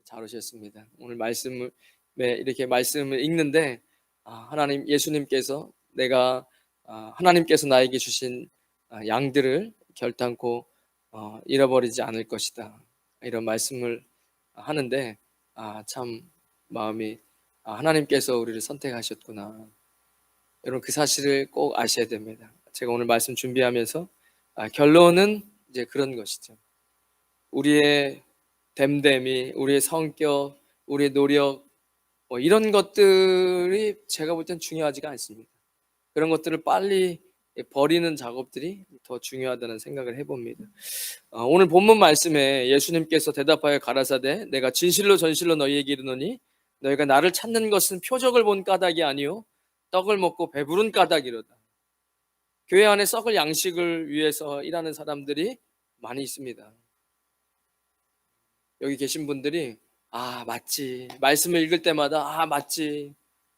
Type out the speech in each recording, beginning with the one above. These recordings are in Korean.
잘 오셨습니다. 오늘 말씀을 이렇게 말씀을 읽는데 하나님 예수님께서 내가 하나님께서 나에게 주신 양들을 결단코 잃어버리지 않을 것이다. 이런 말씀을 하는데 참 마음이 하나님께서 우리를 선택하셨구나. 여러분 그 사실을 꼭 아셔야 됩니다. 제가 오늘 말씀 준비하면서 결론은 이제 그런 것이죠. 우리의 됨됨이, 우리의 성격, 우리의 노력 이런 것들이 제가 볼 땐 중요하지가 않습니다. 그런 것들을 빨리 버리는 작업들이 더 중요하다는 생각을 해봅니다. 오늘 본문 말씀에 예수님께서 대답하여 가라사대 내가 진실로 전실로 너희에게 이르노니 너희가 나를 찾는 것은 표적을 본 까닭이 아니요 떡을 먹고 배부른 까닭이로다. 교회 안에 썩을 양식을 위해서 일하는 사람들이 많이 있습니다. 여기 계신 분들이 맞지, 말씀을 읽을 때마다 맞지,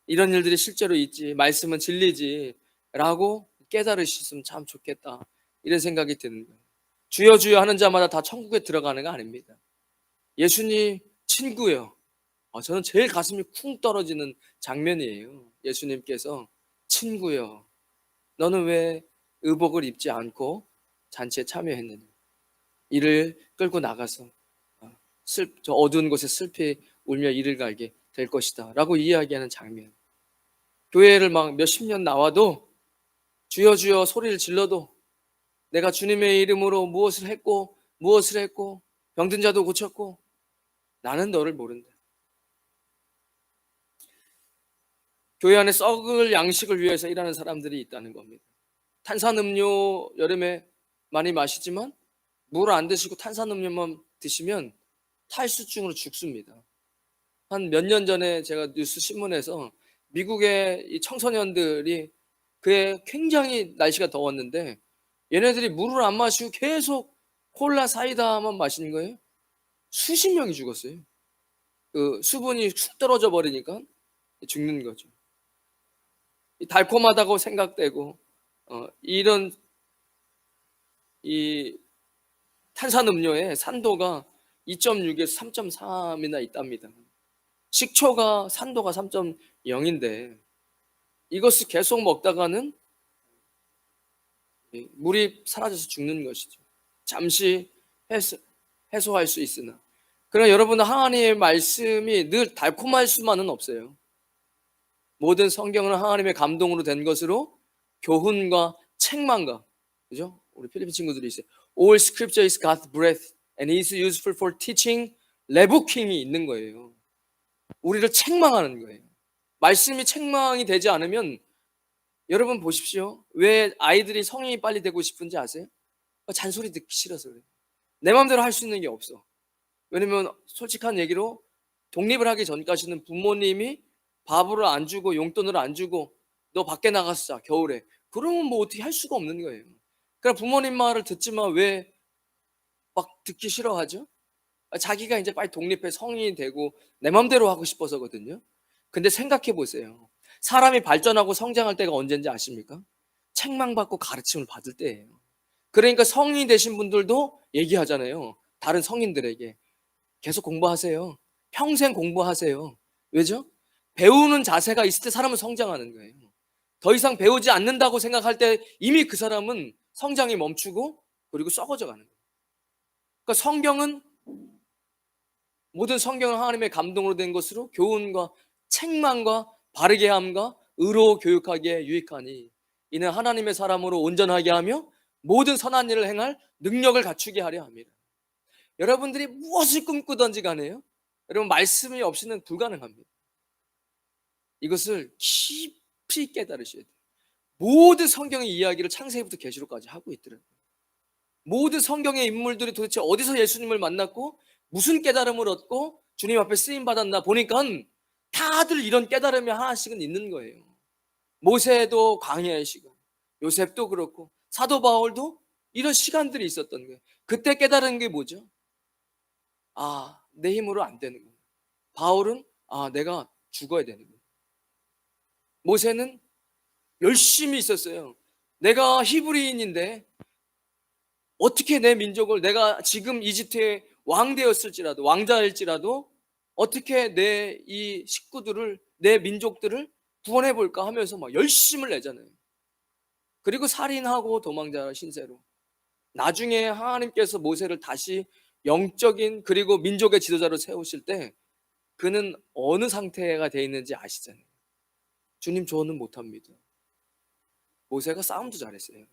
이런 일들이 실제로 있지, 말씀은 진리지 라고 깨달으셨으면 참 좋겠다, 이런 생각이 드는 거예요. 주여 주여 하는 자마다 다 천국에 들어가는 거 아닙니다. 예수님 친구요, 저는 제일 가슴이 쿵 떨어지는 장면이에요. 예수님께서 친구요, 너는 왜 의복을 입지 않고 잔치에 참여했느냐, 이를 끌고 나가서 저 어두운 곳에 슬피 울며 이를 갈게 될 것이다 라고 이야기하는 장면. 교회를 막 몇십 년 나와도 주여 주여 소리를 질러도 내가 주님의 이름으로 무엇을 했고 병든 자도 고쳤고 나는 너를 모른다. 교회 안에 썩을 양식을 위해서 일하는 사람들이 있다는 겁니다. 탄산음료 여름에 많이 마시지만 물 안 드시고 탄산음료만 드시면 탈수증으로 죽습니다. 한 몇 년 전에 제가 뉴스 신문에서 미국의 이 청소년들이 그해 굉장히 날씨가 더웠는데 얘네들이 물을 안 마시고 계속 콜라 사이다만 마시는 거예요. 수십 명이 죽었어요. 그 수분이 쑥 떨어져 버리니까 죽는 거죠. 달콤하다고 생각되고 이런 이 탄산음료의 산도가 2.6에서 3.3이나 있답니다. 식초가 산도가 3.0인데 이것을 계속 먹다가는 물이 사라져서 죽는 것이죠. 잠시 해소할 수 있으나, 그러나 여러분, 하나님의 말씀이 늘 달콤할 수만은 없어요. 모든 성경은 하나님의 감동으로 된 것으로 교훈과 책망과, 그죠? 우리 필리핀 친구들이 있어요. All scripture is God's breath and is useful for teaching, 레부킹이 있는 거예요. 우리를 책망하는 거예요. 말씀이 책망이 되지 않으면, 여러분 보십시오. 왜 아이들이 성인이 빨리 되고 싶은지 아세요? 잔소리 듣기 싫어서 그래요. 내 마음대로 할 수 있는 게 없어. 왜냐면 솔직한 얘기로 독립을 하기 전까지는 부모님이 밥을 안 주고 용돈을 안 주고 너 밖에 나가서 자, 겨울에. 그러면 뭐 어떻게 할 수가 없는 거예요. 그러니까 부모님 말을 듣지만 왜 막 듣기 싫어하죠? 자기가 이제 빨리 독립해 성인이 되고 내 맘대로 하고 싶어서거든요. 근데 생각해 보세요. 사람이 발전하고 성장할 때가 언제인지 아십니까? 책망받고 가르침을 받을 때예요. 그러니까 성인이 되신 분들도 얘기하잖아요. 다른 성인들에게 계속 공부하세요. 평생 공부하세요. 왜죠? 배우는 자세가 있을 때 사람은 성장하는 거예요. 더 이상 배우지 않는다고 생각할 때 이미 그 사람은 성장이 멈추고 그리고 썩어져 가는 거예요. 그러니까 성경은, 모든 성경은 하나님의 감동으로 된 것으로 교훈과 책망과 바르게 함과 의로 교육하기에 유익하니 이는 하나님의 사람으로 온전하게 하며 모든 선한 일을 행할 능력을 갖추게 하려 합니다. 여러분들이 무엇을 꿈꾸든지 간에요, 여러분 말씀이 없이는 불가능합니다. 이것을 깊이 깨달으셔야 돼요. 모든 성경의 이야기를 창세기부터 계시록까지 하고 있더라고요. 모든 성경의 인물들이 도대체 어디서 예수님을 만났고 무슨 깨달음을 얻고 주님 앞에 쓰임받았나 보니까 다들 이런 깨달음이 하나씩은 있는 거예요. 모세도 광야의 시간, 요셉도 그렇고 사도 바울도 이런 시간들이 있었던 거예요. 그때 깨달은 게 뭐죠? 내 힘으로 안 되는구나. 바울은 내가 죽어야 되는구나. 모세는 열심히 있었어요. 내가 히브리인인데 어떻게 내 민족을, 내가 지금 이집트에 왕되었을지라도, 왕자일지라도 어떻게 내 이 식구들을, 내 민족들을 구원해 볼까 하면서 막 열심을 내잖아요. 그리고 살인하고 도망자 신세로. 나중에 하나님께서 모세를 다시 영적인 그리고 민족의 지도자로 세우실 때 그는 어느 상태가 돼 있는지 아시잖아요. 주님, 저는 못합니다. 모세가 싸움도 잘했어요.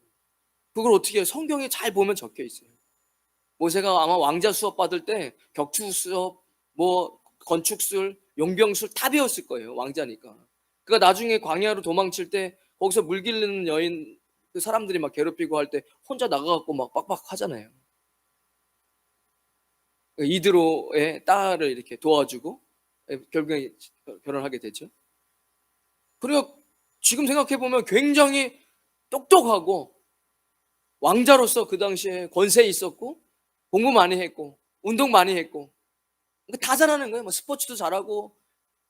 그걸 어떻게 해요? 성경에 잘 보면 적혀 있어요. 모세가 아마 왕자 수업 받을 때 격투 수업, 뭐 건축술, 용병술 다 배웠을 거예요. 왕자니까. 그러니까 나중에 광야로 도망칠 때 거기서 물 기르는 여인 그 사람들이 막 괴롭히고 할 때 혼자 나가갖고 막 빡빡 하잖아요. 이드로의 딸을 이렇게 도와주고 결국에 결혼하게 되죠. 그리고 지금 생각해 보면 굉장히 똑똑하고 왕자로서 그 당시에 권세 있었고 공부 많이 했고 운동 많이 했고 다 잘하는 거예요. 뭐 스포츠도 잘하고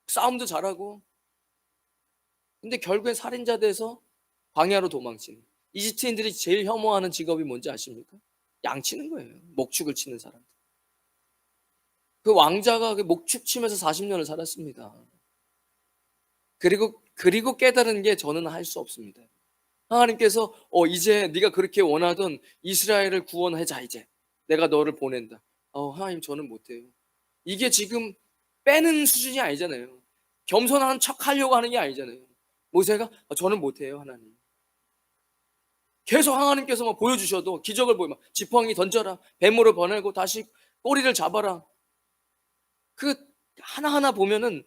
싸움도 잘하고. 근데 결국엔 살인자 돼서 광야로 도망치는. 이집트인들이 제일 혐오하는 직업이 뭔지 아십니까? 양치는 거예요. 목축을 치는 사람들. 그 왕자가 그 목축 치면서 40년을 살았습니다. 그리고 깨달은 게 저는 할 수 없습니다. 하나님께서 이제 네가 그렇게 원하던 이스라엘을 구원하자. 이제 내가 너를 보낸다. 하나님, 저는 못해요. 이게 지금 빼는 수준이 아니잖아요. 겸손한 척 하려고 하는 게 아니잖아요. 모세가 저는 못해요, 하나님. 계속 하나님께서 막 보여주셔도 기적을 보이면 지팡이 던져라, 뱀으로 보내고 다시 꼬리를 잡아라. 그 하나하나 보면은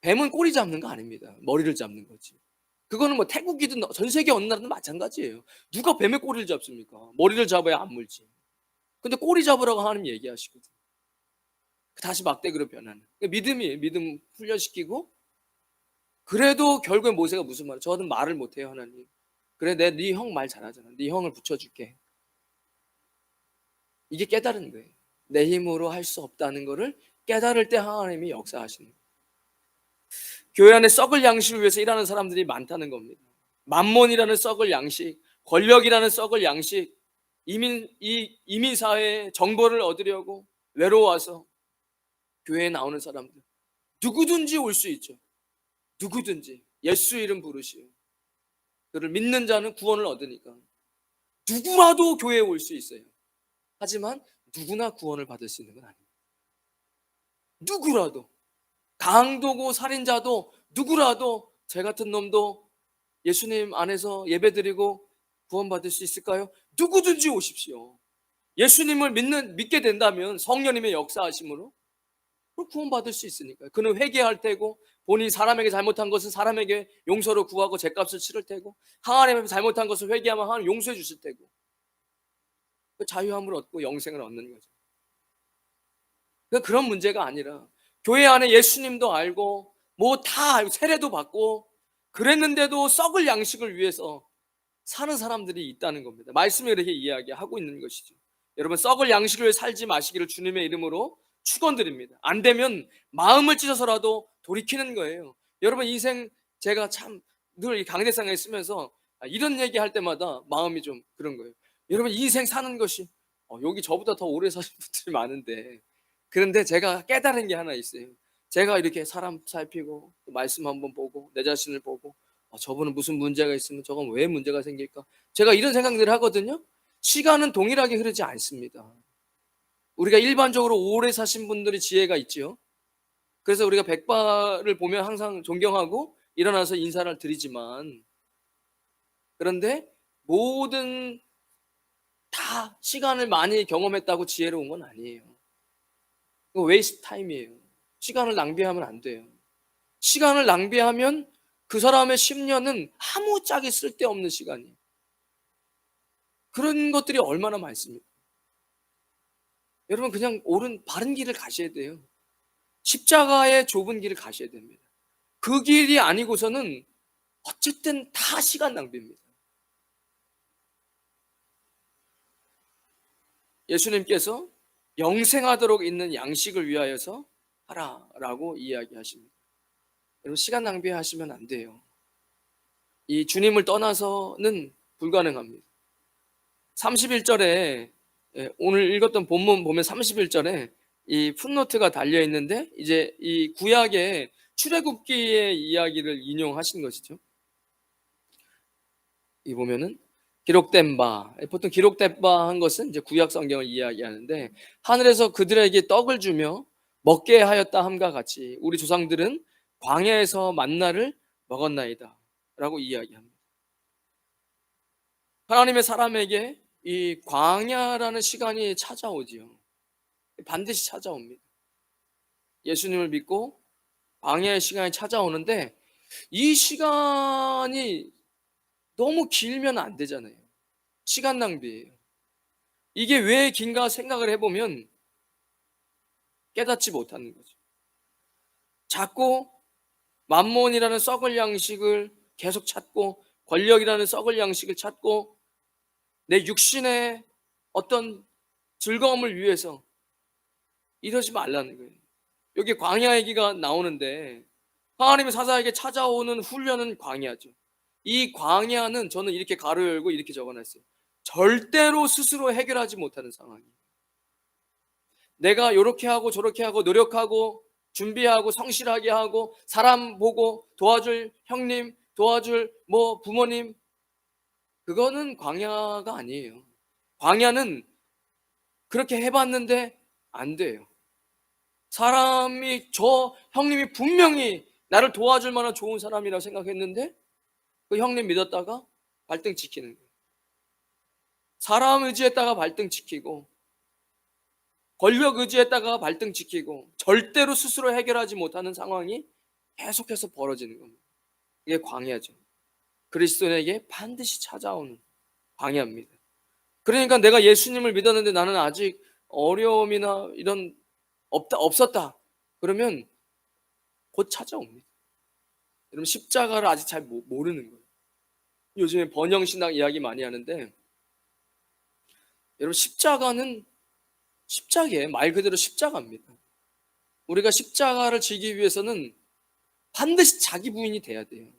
뱀은 꼬리 잡는 거 아닙니다. 머리를 잡는 거지. 그거는 뭐 태국이든 전 세계 어느 나라든 마찬가지예요. 누가 뱀의 꼬리를 잡습니까? 머리를 잡아야 안 물지. 근데 꼬리 잡으라고 하나님 얘기하시거든. 다시 막대기로 변하는. 믿음이에요. 믿음 훈련시키고. 그래도 결국에 모세가 무슨 말이에요? 저는 말을 못해요, 하나님. 그래, 네 형 말 잘하잖아. 네 형을 붙여줄게. 이게 깨달은 거예요. 내 힘으로 할 수 없다는 거를 깨달을 때 하나님이 역사하시는 거예요. 교회 안에 썩을 양식을 위해서 일하는 사람들이 많다는 겁니다. 만몬이라는 썩을 양식, 권력이라는 썩을 양식, 이민 사회의 정보를 얻으려고 외로워서 교회에 나오는 사람들, 누구든지 올 수 있죠. 누구든지 예수 이름 부르시오. 그를 믿는 자는 구원을 얻으니까 누구라도 교회에 올 수 있어요. 하지만 누구나 구원을 받을 수 있는 건 아닙니다. 누구라도, 강도고 살인자도, 누구라도, 제 같은 놈도 예수님 안에서 예배드리고 구원받을 수 있을까요? 누구든지 오십시오. 예수님을 믿게 된다면 성령님의 역사하심으로 구원받을 수 있으니까요. 그는 회개할 테고, 본인이 사람에게 잘못한 것은 사람에게 용서로 구하고 죄값을 치를 테고, 하나님에게 잘못한 것을 회개하면 하나님 용서해 주실 테고, 자유함을 얻고 영생을 얻는 거죠. 그런 문제가 아니라 교회 안에 예수님도 알고 뭐 다 알고 세례도 받고 그랬는데도 썩을 양식을 위해서 사는 사람들이 있다는 겁니다. 말씀이 이렇게 이야기하고 있는 것이죠. 여러분, 썩을 양식을 위해 살지 마시기를 주님의 이름으로 축원드립니다. 안 되면 마음을 찢어서라도 돌이키는 거예요. 여러분, 인생 제가 참 늘 강대상에 쓰면서 이런 얘기 할 때마다 마음이 좀 그런 거예요. 여러분, 인생 사는 것이 여기 저보다 더 오래 사신 분들이 많은데, 그런데 제가 깨달은 게 하나 있어요. 제가 이렇게 사람 살피고 말씀 한번 보고 내 자신을 보고 저분은 무슨 문제가 있으면 저건 왜 문제가 생길까? 제가 이런 생각들을 하거든요. 시간은 동일하게 흐르지 않습니다. 우리가 일반적으로 오래 사신 분들이 지혜가 있죠. 그래서 우리가 백발을 보면 항상 존경하고 일어나서 인사를 드리지만, 그런데 모든 다 시간을 많이 경험했다고 지혜로운 건 아니에요. 이거 웨이스트 타임이에요. 시간을 낭비하면 안 돼요. 시간을 낭비하면 그 사람의 10년은 아무짝에 쓸데없는 시간이에요. 그런 것들이 얼마나 많습니까? 여러분, 그냥 바른 길을 가셔야 돼요. 십자가의 좁은 길을 가셔야 됩니다. 그 길이 아니고서는 어쨌든 다 시간 낭비입니다. 예수님께서 영생하도록 있는 양식을 위하여서 하라라고 이야기하십니다. 여러분, 시간 낭비하시면 안 돼요. 이 주님을 떠나서는 불가능합니다. 31절에 예, 오늘 읽었던 본문 보면 31절에 이 풋노트가 달려 있는데 이제 이 구약의 출애굽기의 이야기를 인용하신 것이죠. 이 보면은 기록된 바, 보통 기록된 바 한 것은 이제 구약 성경을 이야기하는데, 하늘에서 그들에게 떡을 주며 먹게 하였다 함과 같이 우리 조상들은 광야에서 만나를 먹었나이다 라고 이야기합니다. 하나님의 사람에게 이 광야라는 시간이 찾아오지요. 반드시 찾아옵니다. 예수님을 믿고 광야의 시간이 찾아오는데, 이 시간이 너무 길면 안 되잖아요. 시간 낭비예요. 이게 왜 긴가 생각을 해보면 깨닫지 못하는 거죠. 자꾸 만몬이라는 썩을 양식을 계속 찾고, 권력이라는 썩을 양식을 찾고, 내 육신의 어떤 즐거움을 위해서 이러지 말라는 거예요. 여기 광야 얘기가 나오는데, 하나님의 사자에게 찾아오는 훈련은 광야죠. 이 광야는 저는 이렇게 가로 열고 이렇게 적어놨어요. 절대로 스스로 해결하지 못하는 상황이에요. 내가 이렇게 하고 저렇게 하고 노력하고 준비하고 성실하게 하고 사람 보고 도와줄 형님, 도와줄 뭐 부모님, 그거는 광야가 아니에요. 광야는 그렇게 해봤는데 안 돼요. 사람이, 저 형님이 분명히 나를 도와줄 만한 좋은 사람이라고 생각했는데 그 형님 믿었다가 발등 지키는 거예요. 사람 의지했다가 발등 지키고, 권력 의지했다가 발등 지키고, 절대로 스스로 해결하지 못하는 상황이 계속해서 벌어지는 겁니다. 이게 광야죠. 그리스도인에게 반드시 찾아오는 광야입니다. 그러니까 내가 예수님을 믿었는데 나는 아직 어려움이나 이런 없었다 그러면 곧 찾아옵니다. 여러분, 십자가를 아직 잘 모르는 거예요. 요즘에 번영신학 이야기 많이 하는데, 여러분, 십자가예요. 말 그대로 십자가입니다. 우리가 십자가를 지기 위해서는 반드시 자기 부인이 돼야 돼요.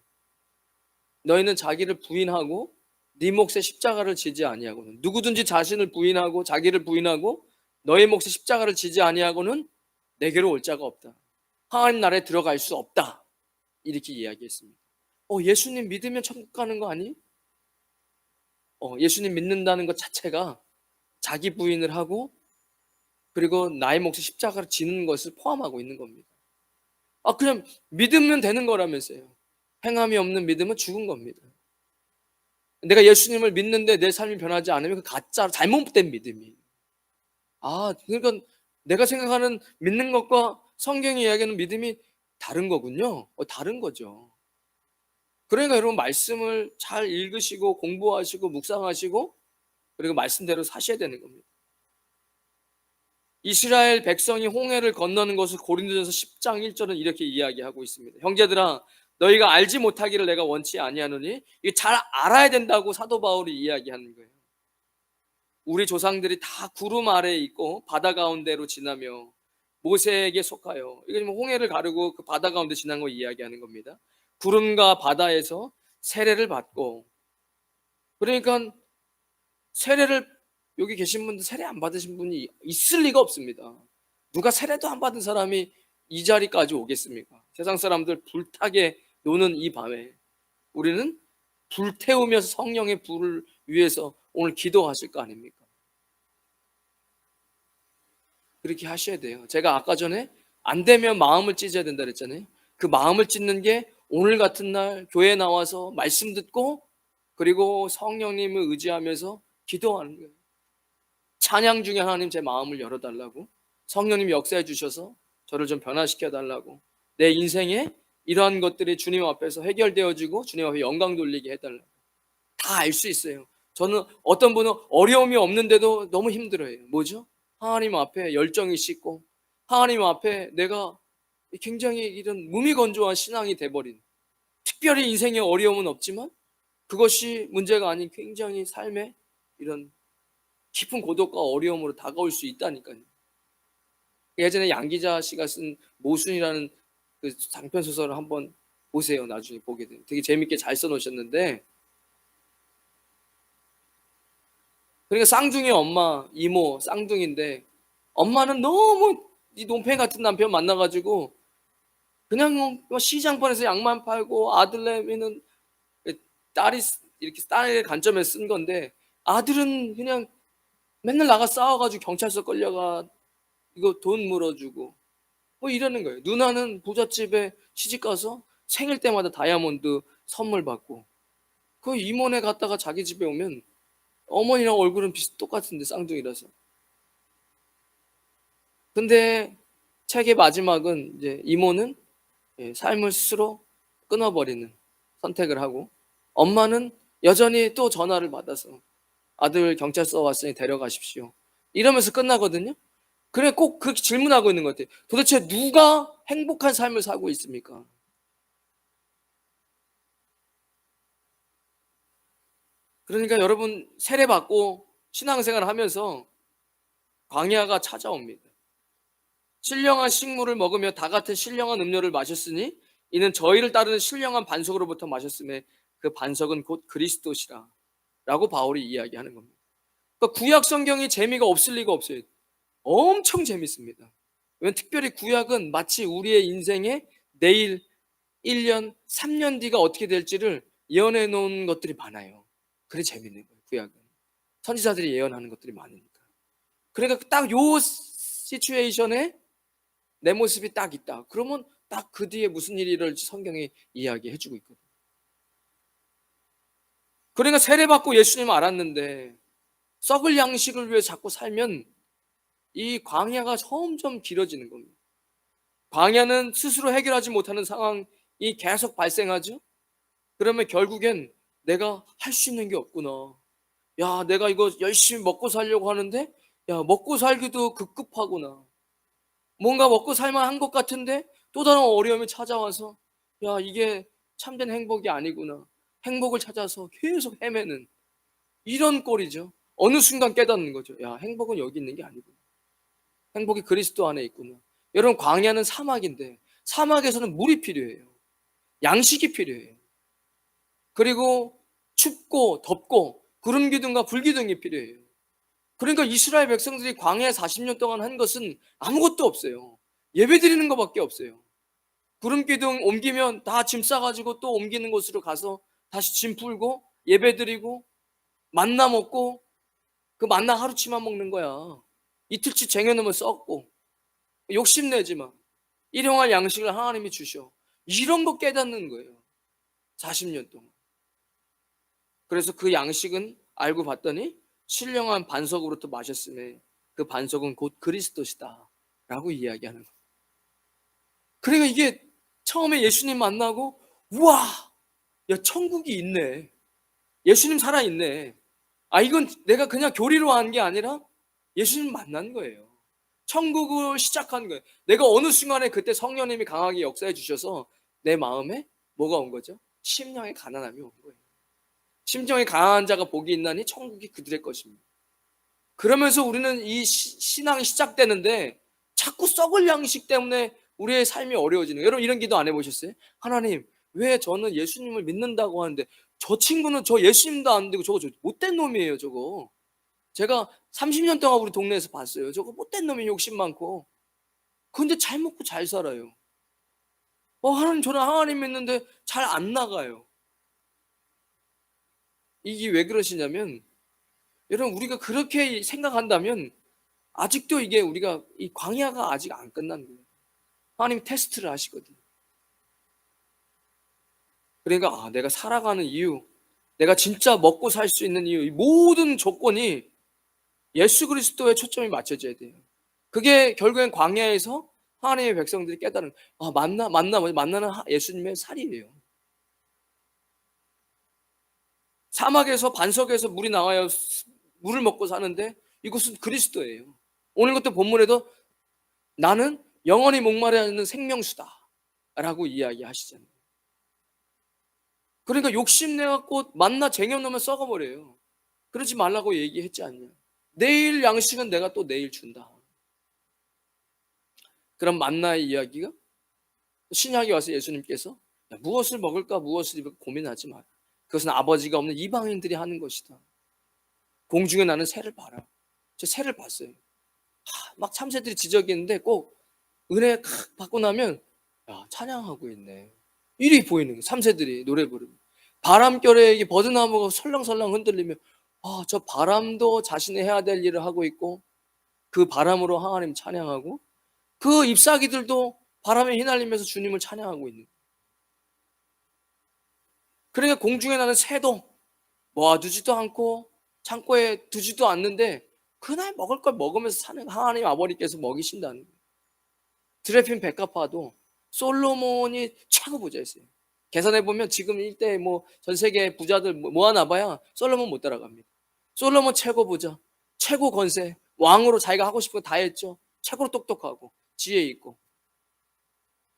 너희는 자기를 부인하고 네 몫에 십자가를 지지 아니하고는, 누구든지 자신을 부인하고 자기를 부인하고 너의 몫에 십자가를 지지 아니하고는 내게로 올 자가 없다. 하나님 나라에 들어갈 수 없다. 이렇게 이야기했습니다. 예수님 믿으면 천국 가는 거 아니? 예수님 믿는다는 것 자체가 자기 부인을 하고 그리고 나의 몫에 십자가를 지는 것을 포함하고 있는 겁니다. 그냥 믿으면 되는 거라면서요. 행함이 없는 믿음은 죽은 겁니다. 내가 예수님을 믿는데 내 삶이 변하지 않으면 그 가짜 잘못된 믿음이에요. 그러니까 내가 생각하는 믿는 것과 성경이 이야기하는 믿음이 다른 거군요. 다른 거죠. 그러니까 여러분, 말씀을 잘 읽으시고 공부하시고 묵상하시고 그리고 말씀대로 사셔야 되는 겁니다. 이스라엘 백성이 홍해를 건너는 것을 고린도전서 10장 1절은 이렇게 이야기하고 있습니다. 형제들아, 너희가 알지 못하기를 내가 원치 아니하노니, 이게 잘 알아야 된다고 사도 바울이 이야기하는 거예요. 우리 조상들이 다 구름 아래에 있고 바다 가운데로 지나며 모세에게 속하여, 이게 홍해를 가르고 그 바다 가운데 지난 거 이야기하는 겁니다. 구름과 바다에서 세례를 받고, 그러니까 세례를, 여기 계신 분들 세례 안 받으신 분이 있을 리가 없습니다. 누가 세례도 안 받은 사람이 이 자리까지 오겠습니까? 세상 사람들 불타게 노는 이 밤에 우리는 불태우면서 성령의 불을 위해서 오늘 기도하실 거 아닙니까? 그렇게 하셔야 돼요. 제가 아까 전에 안 되면 마음을 찢어야 된다 그랬잖아요. 그 마음을 찢는 게 오늘 같은 날 교회에 나와서 말씀 듣고 그리고 성령님을 의지하면서 기도하는 거예요. 찬양 중에 하나님 제 마음을 열어달라고, 성령님이 역사해 주셔서 저를 좀 변화시켜 달라고, 내 인생에 이러한 것들이 주님 앞에서 해결되어지고 주님 앞에 영광 돌리게 해달라고. 다 알 수 있어요. 저는 어떤 분은 어려움이 없는데도 너무 힘들어해요. 뭐죠? 하나님 앞에 열정이 씻고 하나님 앞에 내가 굉장히 이런 무미건조한 신앙이 돼버린, 특별히 인생에 어려움은 없지만 그것이 문제가 아닌 굉장히 삶에 이런 깊은 고독과 어려움으로 다가올 수 있다니까요. 예전에 양기자 씨가 쓴 모순이라는 그 장편 소설을 한번 보세요. 나중에 보게 돼요. 되게 재밌게 잘 써놓으셨는데, 그러니까 쌍둥이 엄마, 이모, 쌍둥이인데 엄마는 너무 이 논팽이 같은 남편 만나가지고 그냥 뭐 시장판에서 양만 팔고 아들내미는 딸이 이렇게 딸의 관점에 쓴 건데 아들은 그냥 맨날 나가 싸워가지고 경찰서 끌려가 이거 돈 물어주고 뭐 이러는 거예요. 누나는 부잣집에 시집가서 생일 때마다 다이아몬드 선물 받고 그 이모네 갔다가 자기 집에 오면 어머니랑 얼굴은 똑같은데 쌍둥이라서. 근데 책의 마지막은 이제 이모는 삶을 스스로 끊어버리는 선택을 하고 엄마는 여전히 또 전화를 받아서 아들 경찰서 왔으니 데려가십시오 이러면서 끝나거든요. 그래 꼭 그렇게 질문하고 있는 것 같아요. 도대체 누가 행복한 삶을 살고 있습니까? 그러니까 여러분 세례받고 신앙생활을 하면서 광야가 찾아옵니다. 신령한 식물을 먹으며 다 같은 신령한 음료를 마셨으니 이는 저희를 따르는 신령한 반석으로부터 마셨음에 그 반석은 곧 그리스도시라 라고 바울이 이야기하는 겁니다. 그러니까 구약 성경이 재미가 없을 리가 없어요. 엄청 재밌습니다. 왜냐면 특별히 구약은 마치 우리의 인생에 내일 1년, 3년 뒤가 어떻게 될지를 예언해 놓은 것들이 많아요. 그래 재밌는 거예요. 구약은 선지자들이 예언하는 것들이 많으니까. 그러니까 딱 요 시츄에이션에 내 모습이 딱 있다. 그러면 딱 그 뒤에 무슨 일이 일어날지 성경이 이야기해 주고 있거든요. 그러니까 세례받고 예수님 알았는데 썩을 양식을 위해 자꾸 살면 이 광야가 점점 길어지는 겁니다. 광야는 스스로 해결하지 못하는 상황이 계속 발생하죠. 그러면 결국엔 내가 할 수 있는 게 없구나. 야, 내가 이거 열심히 먹고 살려고 하는데 야, 먹고 살기도 급급하구나. 뭔가 먹고 살만한 것 같은데 또 다른 어려움이 찾아와서 야, 이게 참된 행복이 아니구나. 행복을 찾아서 계속 헤매는 이런 꼴이죠. 어느 순간 깨닫는 거죠. 야, 행복은 여기 있는 게 아니구나. 행복이 그리스도 안에 있구나. 여러분 광야는 사막인데 사막에서는 물이 필요해요. 양식이 필요해요. 그리고 춥고 덥고 구름 기둥과 불 기둥이 필요해요. 그러니까 이스라엘 백성들이 광야에 40년 동안 한 것은 아무것도 없어요. 예배 드리는 것밖에 없어요. 구름 기둥 옮기면 다 짐 싸가지고 또 옮기는 곳으로 가서 다시 짐 풀고 예배 드리고 만나 먹고 그 만나 하루치만 먹는 거야. 이틀치 쟁여놓으면 썩고 욕심내지 마. 일용할 양식을 하나님이 주셔. 이런 거 깨닫는 거예요. 40년 동안. 그래서 그 양식은 알고 봤더니 신령한 반석으로부터 마셨음에 그 반석은 곧 그리스도시다 라고 이야기하는 거예요. 그러니까 이게 처음에 예수님 만나고 우와, 야 천국이 있네. 예수님 살아있네. 아 이건 내가 그냥 교리로 한 게 아니라 예수님 만난 거예요. 천국을 시작한 거예요. 내가 어느 순간에 그때 성령님이 강하게 역사해 주셔서 내 마음에 뭐가 온 거죠? 심령의 가난함이 온 거예요. 심령이 강한 자가 복이 있나니 천국이 그들의 것입니다. 그러면서 우리는 이 신앙이 시작되는데 자꾸 썩을 양식 때문에 우리의 삶이 어려워지는 거예요. 여러분 이런 기도 안 해보셨어요? 하나님 왜 저는 예수님을 믿는다고 하는데 저 친구는 저 예수님도 안 되고 저거 못된 놈이에요 저거. 제가 30년 동안 우리 동네에서 봤어요. 저거 못된 놈이 욕심 많고 근데 잘 먹고 잘 살아요. 하나님 저는 하나님 믿는데 잘 안 나가요. 이게 왜 그러시냐면 여러분 우리가 그렇게 생각한다면 아직도 이게 우리가 이 광야가 아직 안 끝난 거예요. 하나님이 테스트를 하시거든요. 그러니까 내가 살아가는 이유, 내가 진짜 먹고 살 수 있는 이유, 이 모든 조건이 예수 그리스도에 초점이 맞춰져야 돼요. 그게 결국엔 광야에서 하나님의 백성들이 깨달은 만나는 예수님의 살이에요. 사막에서 반석에서 물이 나와요. 물을 먹고 사는데 이것은 그리스도예요. 오늘 것도 본문에도 나는 영원히 목마르지 않는 생명수다 라고 이야기하시잖아요. 그러니까 욕심내갖고 만나 쟁여놓으면 썩어버려요. 그러지 말라고 얘기했지 않냐. 내일 양식은 내가 또 내일 준다. 그럼 만나의 이야기가 신약에 와서 예수님께서 무엇을 먹을까 무엇을 입을까 고민하지 마라. 그것은 아버지가 없는 이방인들이 하는 것이다. 공중에 나는 새를 봐라. 저 새를 봤어요. 막 참새들이 지저귀는데 꼭 은혜 받고 나면 야, 찬양하고 있네. 이리 보이는 거예요. 참새들이 노래 부르고 바람결에 이 버드나무가 설렁설렁 흔들리며 저 바람도 자신이 해야 될 일을 하고 있고 그 바람으로 하나님 찬양하고 그 잎사귀들도 바람에 휘날리면서 주님을 찬양하고 있는 거예요. 그러니까 공중에 나는 새도 모아두지도 않고 창고에 두지도 않는데 그날 먹을 걸 먹으면서 사는 하나님 아버지께서 먹이신다는 거예요. 드레핀 백합화도 솔로몬이 최고 부자였어요. 계산해 보면 지금 일대 뭐 전 세계 부자들 모아놔봐야 솔로몬 못 따라갑니다. 솔로몬 최고 부자, 최고 권세, 왕으로 자기가 하고 싶은 거 다 했죠. 최고로 똑똑하고 지혜 있고.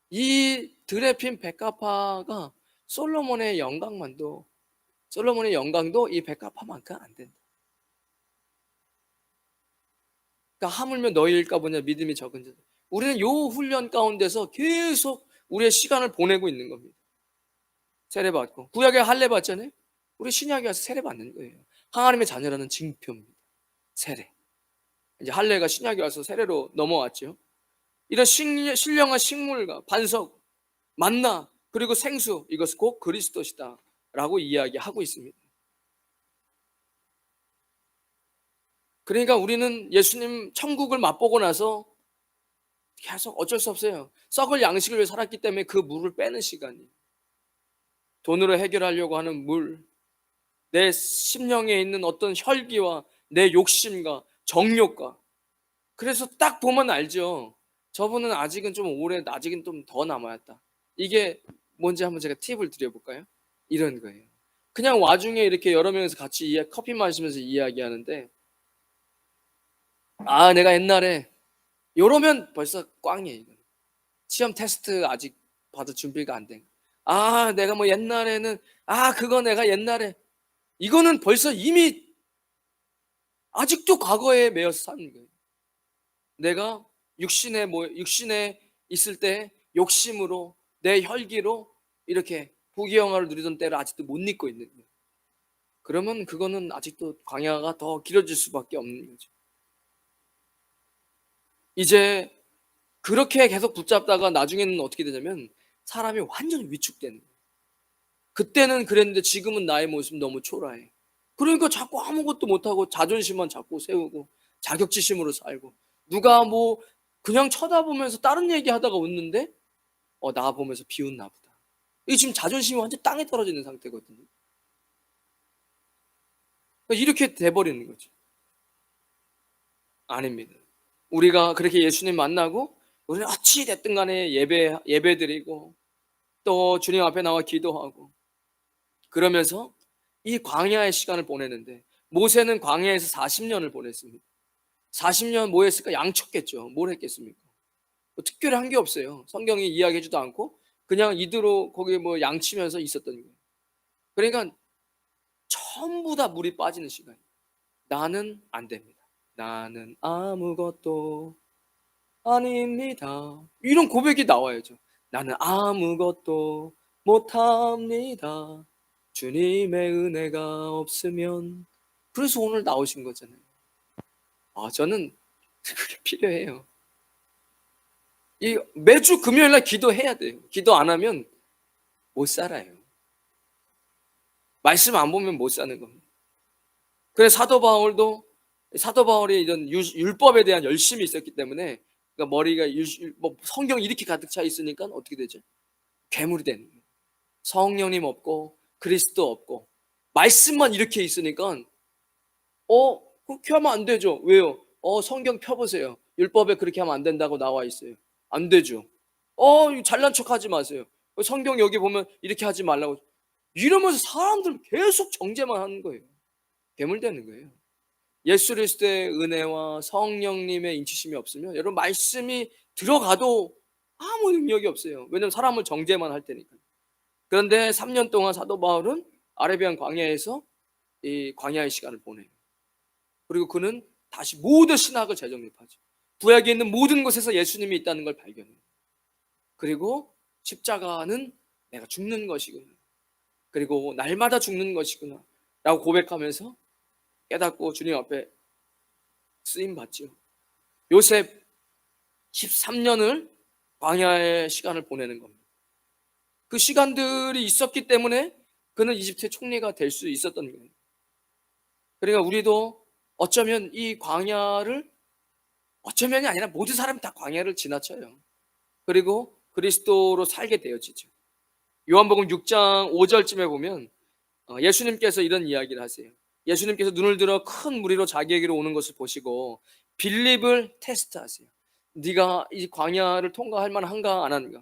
이 드레핀 백합화가 솔로몬의 영광도 이 백합화만큼 안 된다. 그러니까 하물며 너희일까 보냐 믿음이 적은 자들. 우리는 요 훈련 가운데서 계속 우리의 시간을 보내고 있는 겁니다. 세례받고 구약에 할례 받잖아요. 우리 신약에 와서 세례 받는 거예요. 하나님의 자녀라는 징표입니다. 세례. 이제 할례가 신약에 와서 세례로 넘어왔죠. 이런 신령한 식물과 반석, 만나 그리고 생수 이것은 곧 그리스도시다 라고 이야기하고 있습니다. 그러니까 우리는 예수님 천국을 맛보고 나서 계속 어쩔 수 없어요. 썩을 양식을 위해 살았기 때문에 그 물을 빼는 시간이 돈으로 해결하려고 하는 물, 내 심령에 있는 어떤 혈기와 내 욕심과 정욕과 그래서 딱 보면 알죠. 저분은 아직은 좀 오래 아직은 좀 더 남아야겠다. 이게 뭔지 한번 제가 팁을 드려볼까요? 이런 거예요. 그냥 와중에 이렇게 여러 명이서 같이 커피 마시면서 이야기하는데 내가 옛날에 이러면 벌써 꽝이에요. 이건. 시험 테스트 아직 받을 준비가 안 된. 내가 뭐 옛날에는 그거 내가 옛날에 이거는 벌써 이미 아직도 과거에 매여서 사는 거예요. 내가 육신에 있을 때 욕심으로 내 혈기로 이렇게 부귀영화를 누리던 때를 아직도 못 잊고 있는 거예요. 그러면 그거는 아직도 광야가 더 길어질 수밖에 없는 거죠. 이제 그렇게 계속 붙잡다가 나중에는 어떻게 되냐면 사람이 완전히 위축되는 거예요. 그때는 그랬는데 지금은 나의 모습이 너무 초라해. 그러니까 자꾸 아무것도 못하고 자존심만 자꾸 세우고 자격지심으로 살고 누가 뭐 그냥 쳐다보면서 다른 얘기하다가 웃는데 나 보면서 비웃나 보다. 이게 지금 자존심이 완전 땅에 떨어지는 상태거든요. 그러니까 이렇게 돼버리는 거죠. 아닙니다. 우리가 그렇게 예수님 만나고 우리는 어찌 됐든 간에 예배 드리고 또 주님 앞에 나와 기도하고 그러면서 이 광야의 시간을 보내는데 모세는 광야에서 40년을 보냈습니다. 40년 뭐 했을까? 양쳤겠죠. 뭘 했겠습니까? 뭐 특별히 한 게 없어요. 성경이 이야기하지도 않고 그냥 이대로 거기 뭐 양치면서 있었던 거예요. 그러니까 전부 다 물이 빠지는 시간이에요. 나는 안 됩니다. 나는 아무것도 아닙니다. 이런 고백이 나와야죠. 나는 아무것도 못합니다. 주님의 은혜가 없으면. 그래서 오늘 나오신 거잖아요. 저는 그게 필요해요. 매주 금요일 날 기도해야 돼요. 기도 안 하면 못 살아요. 말씀 안 보면 못 사는 겁니다. 그래서 사도 바울이 이런 율법에 대한 열심이 있었기 때문에 그러니까 머리가 뭐 성경 이렇게 가득 차 있으니까 어떻게 되죠? 괴물이 되는 거예요. 성령님 없고 그리스도 없고 말씀만 이렇게 있으니까 그렇게 하면 안 되죠. 왜요? 성경 펴보세요. 율법에 그렇게 하면 안 된다고 나와 있어요. 안 되죠. 잘난 척 하지 마세요. 성경 여기 보면 이렇게 하지 말라고. 이러면서 사람들 계속 정죄만 하는 거예요. 괴물 되는 거예요. 예수 그리스도의 은혜와 성령님의 인치심이 없으면 여러분 말씀이 들어가도 아무 능력이 없어요. 왜냐하면 사람을 정죄만 할 테니까. 그런데 3년 동안 사도 바울은 아라비안 광야에서 이 광야의 시간을 보내요. 그리고 그는 다시 모든 신학을 재정립하죠. 구약에 있는 모든 곳에서 예수님이 있다는 걸 발견해요. 그리고 십자가는 내가 죽는 것이구나. 그리고 날마다 죽는 것이구나 라고 고백하면서 깨닫고 주님 앞에 쓰임 받죠. 요셉 13년을 광야의 시간을 보내는 겁니다. 그 시간들이 있었기 때문에 그는 이집트의 총리가 될 수 있었던 거예요. 그러니까 우리도 어쩌면 이 광야를, 어쩌면이 아니라 모든 사람이 다 광야를 지나쳐요. 그리고 그리스도로 살게 되어지죠. 요한복음 6장 5절쯤에 보면 예수님께서 이런 이야기를 하세요. 예수님께서 눈을 들어 큰 무리로 자기에게로 오는 것을 보시고 빌립을 테스트하세요. 네가 이 광야를 통과할 만한가 안 한가.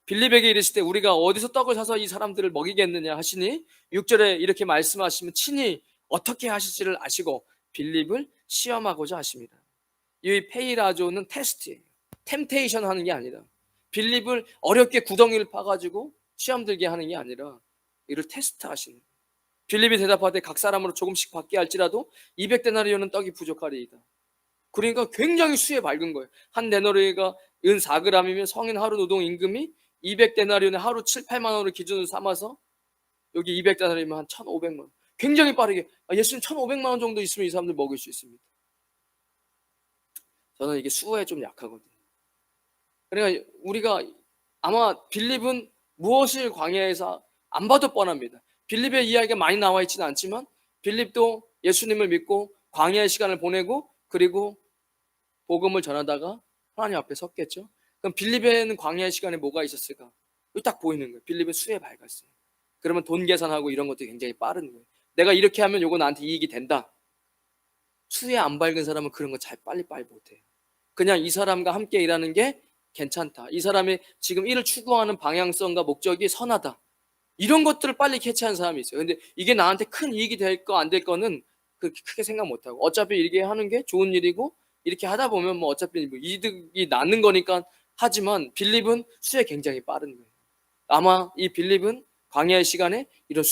빌립에게 이르실 때 우리가 어디서 떡을 사서 이 사람들을 먹이겠느냐 하시니 6절에 이렇게 말씀하시면 친히 어떻게 하실지를 아시고 빌립을 시험하고자 하십니다. 이 페이라조는 테스트예요. 템테이션 하는 게 아니라, 빌립을 어렵게 구덩이를 파가지고 시험 들게 하는 게 아니라 이를 테스트 하시는 거예요. 빌립이 대답하되 각 사람으로 조금씩 받게 할지라도 200데나리온은 떡이 부족하리이다. 그러니까 굉장히 수에 밝은 거예요. 한 데나리가 4g이면 성인 하루 노동 임금이 200데나리온에 하루 7, 8만 원을 기준으로 삼아서 여기 200데나리면 한 1,500만 원. 굉장히 빠르게 예수님 1,500만 원 정도 있으면 이 사람들 먹일 수 있습니다. 저는 이게 수에 좀 약하거든요. 그러니까 우리가 아마 빌립은 무엇을 광야에서 안 봐도 뻔합니다. 빌립의 이야기가 많이 나와 있지는 않지만 빌립도 예수님을 믿고 광야의 시간을 보내고 그리고 복음을 전하다가 하나님 앞에 섰겠죠. 그럼 빌립에는 광야의 시간에 뭐가 있었을까? 딱 보이는 거예요. 빌립은 수에 밝았어요. 그러면 돈 계산하고 이런 것도 굉장히 빠른 거예요. 내가 이렇게 하면 요거 나한테 이익이 된다. 수에 안 밝은 사람은 그런 거 잘 빨리빨리 못해요. 그냥 이 사람과 함께 일하는 게 괜찮다. 이 사람이 지금 일을 추구하는 방향성과 목적이 선하다. 이런 것들을 빨리 캐치하는 사람이 있어요. 근데 이게 나한테 큰 이익이 될 거 안 될 거는 그렇게 크게 생각 못하고 어차피 이렇게 하는 게 좋은 일이고 이렇게 하다 보면 뭐 어차피 뭐 이득이 나는 거니까 하지만 빌립은 수에 굉장히 빠른 거예요. 아마 이 빌립은 광야의 시간에 이런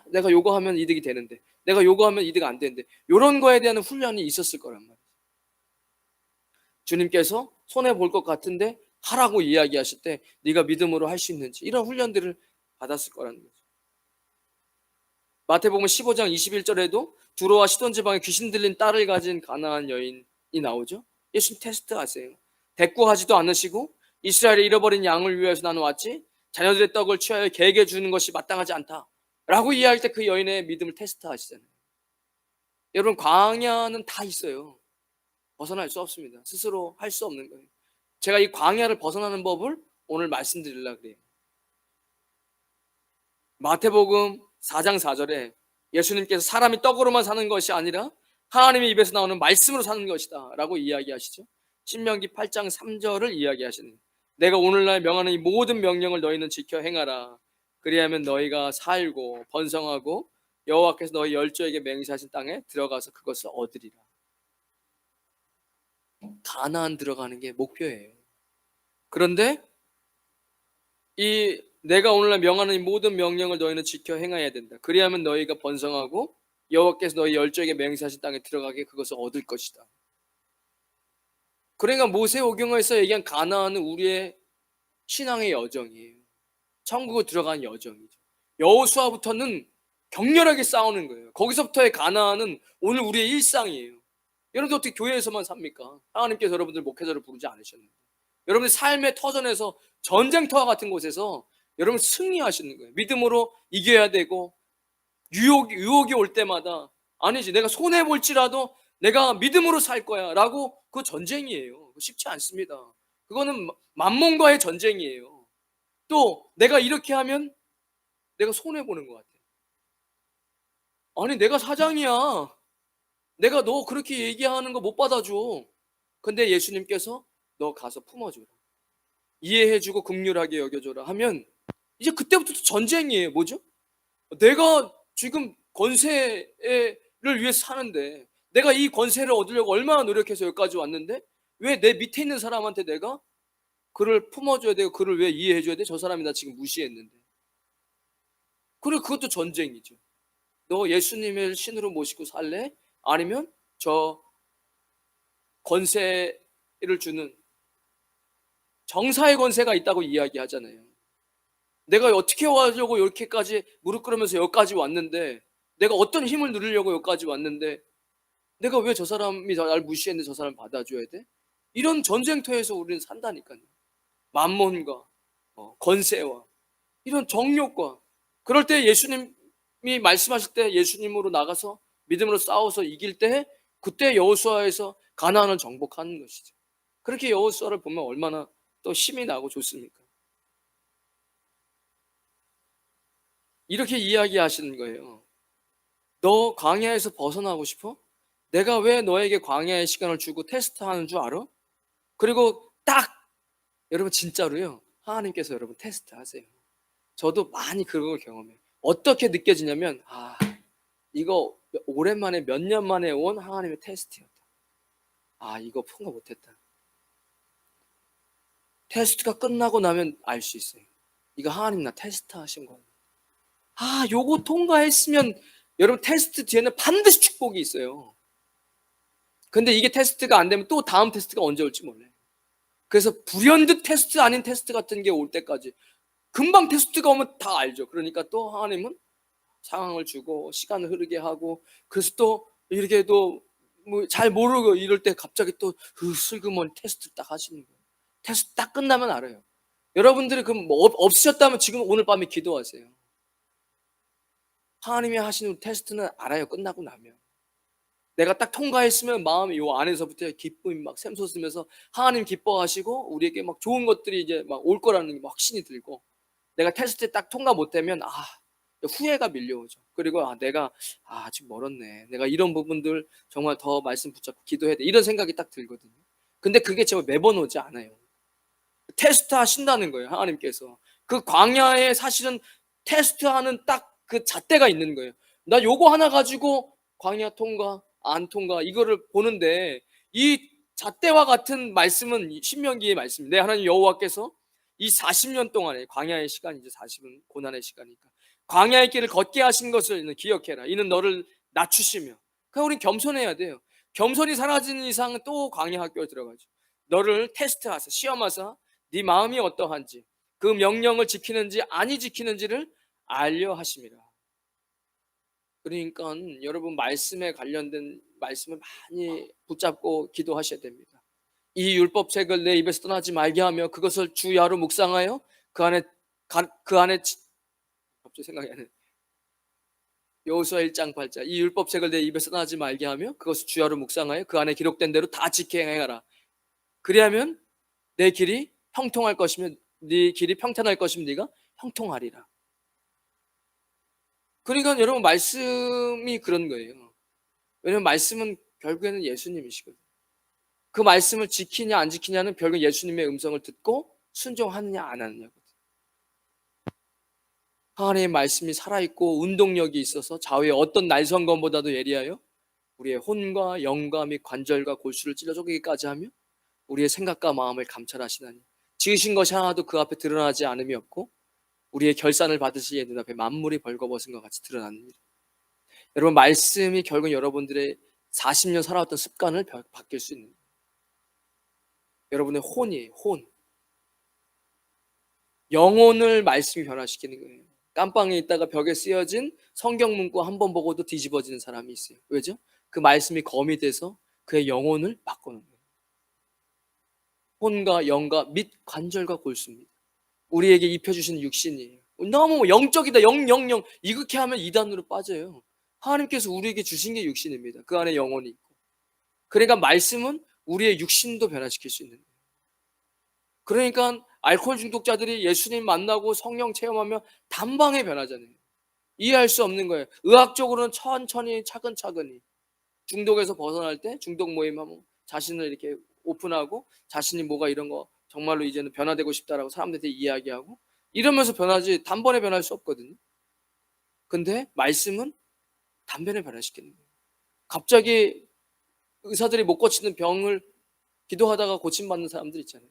내가 요거 하면 이득이 되는데 내가 요거 하면 이득 안 되는데 이런 거에 대한 훈련이 있었을 거란 말이에요. 주님께서 손해볼 것 같은데 하라고 이야기하실 때 네가 믿음으로 할 수 있는지 이런 훈련들을 받았을 거라는 거죠. 마태복음 15장 21절에도 두로와 시돈 지방에 귀신 들린 딸을 가진 가나안 여인이 나오죠. 예수님 테스트하세요. 대꾸하지도 않으시고 이스라엘의 잃어버린 양을 위해서 나는 왔지 자녀들의 떡을 취하여 개에게 주는 것이 마땅하지 않다 라고 이해할 때 그 여인의 믿음을 테스트하시잖아요. 여러분 광야는 다 있어요. 벗어날 수 없습니다. 스스로 할 수 없는 거예요. 제가 이 광야를 벗어나는 법을 오늘 말씀드리려고 그래요. 마태복음 4장 4절에 예수님께서 사람이 떡으로만 사는 것이 아니라 하나님의 입에서 나오는 말씀으로 사는 것이다 라고 이야기하시죠. 신명기 8장 3절을 이야기하시는, 내가 오늘날 명하는 이 모든 명령을 너희는 지켜 행하라. 그리하면 너희가 살고 번성하고 여호와께서 너희 열조에게 맹세하신 땅에 들어가서 그것을 얻으리라. 가나안 들어가는 게 목표예요. 그런데 이 내가 오늘날 명하는 이 모든 명령을 너희는 지켜 행해야 된다. 그리하면 너희가 번성하고 여호와께서 너희 열조에게 맹세하신 땅에 들어가게 그것을 얻을 것이다. 그러니까 모세오경에서 얘기한 가나안은 우리의 신앙의 여정이에요. 천국에 들어가는 여정이죠. 여호수아부터는 격렬하게 싸우는 거예요. 거기서부터의 가나안은 오늘 우리의 일상이에요. 여러분들 어떻게 교회에서만 삽니까? 하나님께서 여러분들 목회자를 부르지 않으셨는데 여러분들 삶의 터전에서 전쟁터와 같은 곳에서 여러분 승리하시는 거예요. 믿음으로 이겨야 되고 유혹이 올 때마다 아니지 내가 손해볼지라도 내가 믿음으로 살 거야 라고 그 전쟁이에요. 쉽지 않습니다. 그거는 만몬과의 전쟁이에요. 또 내가 이렇게 하면 내가 손해보는 것 같아. 아니 내가 사장이야. 내가 너 그렇게 얘기하는 거 못 받아줘. 근데 예수님께서 너 가서 품어줘라. 이해해주고 긍휼하게 여겨줘라 하면 이제 그때부터 전쟁이에요. 뭐죠? 내가 지금 권세를 위해서 사는데 내가 이 권세를 얻으려고 얼마나 노력해서 여기까지 왔는데 왜 내 밑에 있는 사람한테 내가 그를 품어줘야 되고 그를 왜 이해해줘야 돼? 저 사람이 나 지금 무시했는데. 그리고 그것도 전쟁이죠. 너 예수님을 신으로 모시고 살래? 아니면 저 권세를 주는 정사의 권세가 있다고 이야기하잖아요. 내가 어떻게 와가지고 이렇게까지 무릎 꿇으면서 여기까지 왔는데 내가 어떤 힘을 누리려고 여기까지 왔는데 내가 왜 저 사람이 날 무시했는데 저 사람 받아줘야 돼? 이런 전쟁터에서 우리는 산다니까요. 만몬과 권세와 이런 정욕과. 그럴 때 예수님이 말씀하실 때 예수님으로 나가서 믿음으로 싸워서 이길 때 그때 여호수아에서 가나안을 정복하는 것이죠. 그렇게 여호수아를 보면 얼마나 또 힘이 나고 좋습니까? 이렇게 이야기하시는 거예요. 너 광야에서 벗어나고 싶어? 내가 왜 너에게 광야의 시간을 주고 테스트하는 줄 알아? 그리고 딱 여러분 진짜로요. 하나님께서 여러분 테스트하세요. 저도 많이 그런 걸 경험해요. 어떻게 느껴지냐면 이거 오랜만에 몇 년 만에 온 하나님의 테스트였다. 이거 통과 못했다. 테스트가 끝나고 나면 알 수 있어요. 이거 하나님 나 테스트 하신 거예요. 요거 통과했으면 여러분 테스트 뒤에는 반드시 축복이 있어요. 근데 이게 테스트가 안 되면 또 다음 테스트가 언제 올지 몰라요. 그래서 불현듯 테스트 아닌 테스트 같은 게 올 때까지 금방 테스트가 오면 다 알죠. 그러니까 또 하나님은 상황을 주고 시간을 흐르게 하고 그래서 또 이렇게 또 뭐 잘 모르고 이럴 때 갑자기 또 슬그머니 테스트 딱 하시는 거예요. 테스트 딱 끝나면 알아요. 여러분들이 그럼 뭐 없으셨다면 지금 오늘 밤에 기도하세요. 하나님이 하시는 테스트는 알아요. 끝나고 나면. 내가 딱 통과했으면 마음이 요 안에서부터 기쁨이 막 샘솟으면서 하나님 기뻐하시고 우리에게 막 좋은 것들이 이제 막 올 거라는 게 확신이 들고 내가 테스트에 딱 통과 못되면 후회가 밀려오죠. 그리고 내가 아직 멀었네. 내가 이런 부분들 정말 더 말씀 붙잡고 기도해야 돼. 이런 생각이 딱 들거든요. 근데 그게 제가 매번 오지 않아요. 테스트 하신다는 거예요. 하나님께서. 그 광야에 사실은 테스트하는 딱 그 잣대가 있는 거예요. 나 요거 하나 가지고 광야 통과, 안 통과 이거를 보는데 이 잣대와 같은 말씀은 신명기의 말씀입니다. 하나님 여호와께서 이 40년 동안에 광야의 시간이 이제 40은 고난의 시간이니까 광야의 길을 걷게 하신 것을 기억해라. 이는 너를 낮추시며. 그러니까 우린 겸손해야 돼요. 겸손이 사라지는 이상 또 광야 학교에 들어가죠. 너를 테스트하사 시험하사 네 마음이 어떠한지 그 명령을 지키는지 아니 지키는지를 알려 하심이라. 그러니까 여러분 말씀에 관련된 말씀을 많이 붙잡고 기도하셔야 됩니다. 이 율법책을 내 입에서 떠나지 말게 하며 그것을 주 야로 묵상하여 그 안에 갑자기 생각이 안 나네. 여호수아 1장 8절 이 율법책을 내 입에서 떠나지 말게 하며 그것을 주 야로 묵상하여 그 안에 기록된 대로 다 지켜 행하라. 그리하면 내 길이 형통할 것이며 네 길이 평탄할 것이면 네가 형통하리라. 그러니까 여러분 말씀이 그런 거예요. 왜냐하면 말씀은 결국에는 예수님이시거든요. 그 말씀을 지키냐 안 지키냐는 결국 예수님의 음성을 듣고 순종하느냐 안 하느냐거든요. 하나님의 말씀이 살아있고 운동력이 있어서 좌우의 어떤 날선검보다도 예리하여 우리의 혼과 영과 및 관절과 골수를 찔러 쪼개기까지 하며 우리의 생각과 마음을 감찰하시나니 지으신 것이 하나도 그 앞에 드러나지 않음이 없고 우리의 결산을 받으시기에 눈앞에 만물이 벌거벗은 것 같이 드러납니다. 여러분 말씀이 결국 여러분들의 40년 살아왔던 습관을 바뀔 수 있는 거예요. 여러분의 혼이에요. 혼. 영혼을 말씀이 변화시키는 거예요. 깜빵에 있다가 벽에 쓰여진 성경 문구 한 번 보고도 뒤집어지는 사람이 있어요. 왜죠? 그 말씀이 검이 돼서 그의 영혼을 바꾸는 거예요. 혼과 영과 및 관절과 골수입니다. 우리에게 입혀주신 육신이에요. 너무 영적이다 영영영 이렇게 하면 이단으로 빠져요. 하나님께서 우리에게 주신 게 육신입니다. 그 안에 영혼이 있고 그러니까 말씀은 우리의 육신도 변화시킬 수 있는 거예요. 그러니까 알코올 중독자들이 예수님 만나고 성령 체험하며 단방에 변하잖아요. 이해할 수 없는 거예요. 의학적으로는 천천히 차근차근히 중독에서 벗어날 때 중독 모임하면 자신을 이렇게 오픈하고 자신이 뭐가 이런 거 정말로 이제는 변화되고 싶다라고 사람들한테 이야기하고 이러면서 변하지 단번에 변할 수 없거든요. 근데 말씀은 단번에 변화시키는 거예요. 갑자기 의사들이 못 고치는 병을 기도하다가 고침받는 사람들 있잖아요.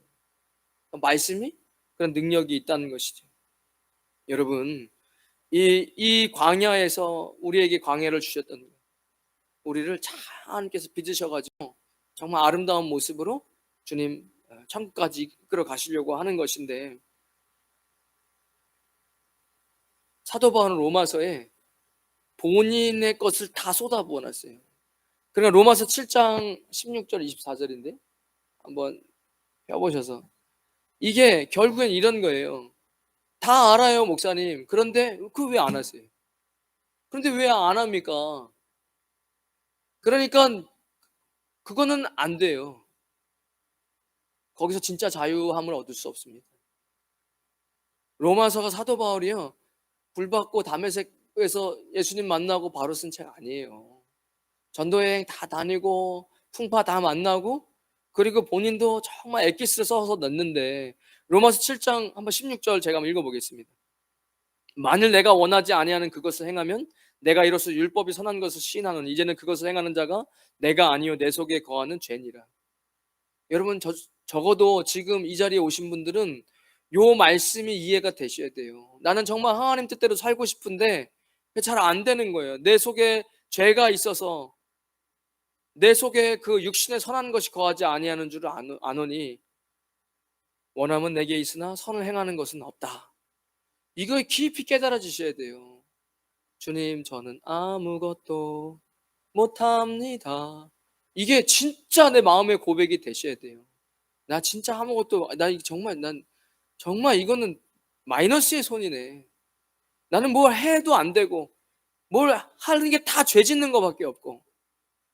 말씀이 그런 능력이 있다는 것이죠. 여러분 이 광야에서 우리에게 광야를 주셨던 거예요. 우리를 잘 하나님께서 빚으셔가지고 정말 아름다운 모습으로 주님 천국까지 이끌어 가시려고 하는 것인데 사도 바울은 로마서에 본인의 것을 다 쏟아부어 놨어요. 그러니까 로마서 7장 16절 24절인데 한번 펴보셔서 이게 결국엔 이런 거예요. 다 알아요, 목사님. 그런데 그 왜 안 하세요? 그런데 왜 안 합니까? 그러니까 그거는 안 돼요. 거기서 진짜 자유함을 얻을 수 없습니다. 로마서가 사도 바울이요, 불받고 다메섹에서 예수님 만나고 바로 쓴 책 아니에요. 전도여행 다 다니고 풍파 다 만나고 그리고 본인도 정말 엑기스를 써서 넣는데, 로마서 7장 한번 16절 제가 한번 읽어보겠습니다. 만일 내가 원하지 아니하는 그것을 행하면 내가 이로써 율법이 선한 것을 시인하노니 이제는 그것을 행하는 자가 내가 아니요 내 속에 거하는 죄니라. 여러분, 적어도 지금 이 자리에 오신 분들은 요 말씀이 이해가 되셔야 돼요. 나는 정말 하나님 뜻대로 살고 싶은데 잘 안 되는 거예요. 내 속에 죄가 있어서 내 속에 그 육신의 선한 것이 거하지 아니하는 줄 아노니 원함은 내게 있으나 선을 행하는 것은 없다. 이거 깊이 깨달아지셔야 돼요. 주님, 저는 아무것도 못합니다. 이게 진짜 내 마음의 고백이 되셔야 돼요. 나 진짜 아무것도, 난 정말 이거는 마이너스의 손이네. 나는 뭘 해도 안 되고 뭘 하는 게 다 죄 짓는 것밖에 없고